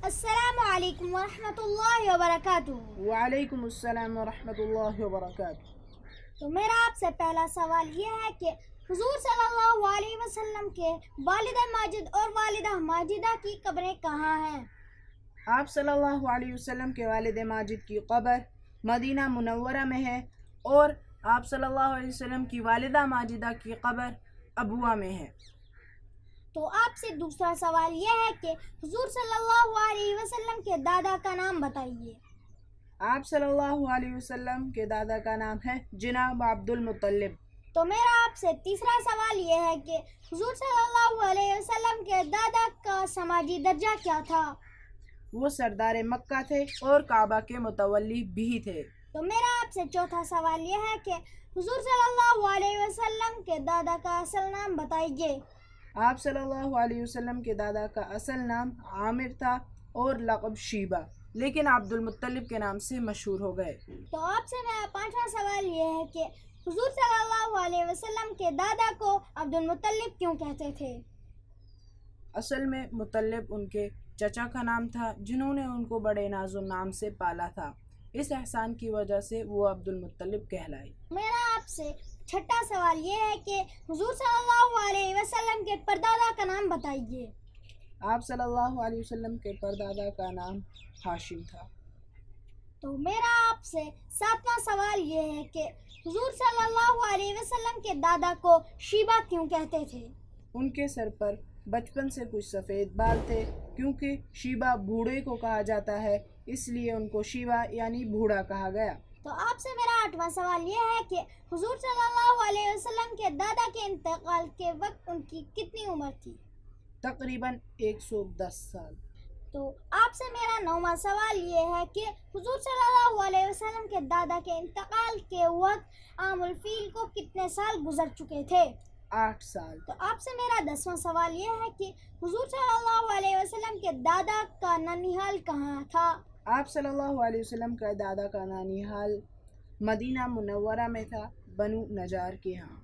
السلام علیکم ورحمۃ اللہ وبرکاتہ۔ وعلیکم السلام ورحمۃ اللہ وبرکاتہ۔ تو میرا آپ سے پہلا سوال یہ ہے کہ حضور صلی اللہ علیہ وسلم کے والد ماجد اور والدہ ماجدہ کی قبریں کہاں ہیں؟ آپ صلی اللہ علیہ وسلم کے والد ماجد کی قبر مدینہ منورہ میں ہے، اور آپ صلی اللہ علیہ وسلم کی والدہ ماجدہ کی قبر ابوا میں ہے۔ تو آپ سے دوسرا سوال یہ ہے کہ حضور صلی اللہ علیہ وسلم کے دادا کا نام بتائیے۔ آپ صلی اللہ علیہ وسلم کے دادا کا نام ہے جناب عبد المطلب۔ تو میرا آپ سے تیسرا سوال یہ ہے کہ حضور صلی اللہ علیہ وسلم کے دادا کا سماجی درجہ کیا تھا؟ وہ سردار مکہ تھے اور کعبہ کے متولی بھی تھے۔ تو میرا آپ سے چوتھا سوال یہ ہے کہ حضور صلی اللہ علیہ وسلم کے دادا کا اصل نام بتائیے۔ آپ صلی اللہ علیہ وسلم کے دادا کا اصل نام عامر تھا اور لقب شیبہ، لیکن عبد المطلب کے نام سے مشہور ہو گئے۔ تو آپ سے میرا پانچواں سوال یہ ہے کہ حضور صلی اللہ علیہ وسلم کے دادا کو عبد المطلب کیوں کہتے تھے؟ اصل میں مطلب ان کے چچا کا نام تھا، جنہوں نے ان کو بڑے ناز و نام سے پالا تھا۔ اس احسان کی وجہ سے وہ عبد المطلب کہلائے۔ میرا آپ سے چھٹا سوال یہ ہے کہ حضور صلی اللہ علیہ وسلم کے پردادا کا نام بتائیے۔ آپ صلی اللہ علیہ وسلم کے پردادا کا نام ہاشم تھا۔ تو میرا آپ سے ساتواں سوال یہ ہے کہ حضور صلی اللہ علیہ وسلم کے دادا کو شیبہ کیوں کہتے تھے؟ ان کے سر پر بچپن سے کچھ سفید بال تھے، کیونکہ شیبہ بوڑھے کو کہا جاتا ہے، اس لیے ان کو شیبہ یعنی بوڑھا کہا گیا۔ تو آپ سے میرا آٹھواں سوال یہ ہے کہ حضور صلی اللہ علیہ وسلم کے دادا کے انتقال کے وقت ان کی کتنی عمر تھی؟ تقریباً 110 سال۔ تو آپ سے میرا نوواں سوال یہ ہے کہ حضور صلی اللہ علیہ وسلم کے دادا کے انتقال کے وقت عام الفیل کو کتنے سال گزر چکے تھے؟ 8 سال۔ تو آپ سے میرا 10واں سوال یہ ہے کہ حضور صلی اللہ علیہ وسلم کے دادا کا ننیحال کہاں تھا؟ آپ صلی اللہ علیہ وسلم کا دادا کا ننیحال مدینہ منورہ میں تھا، بنو نجار کے ہاں۔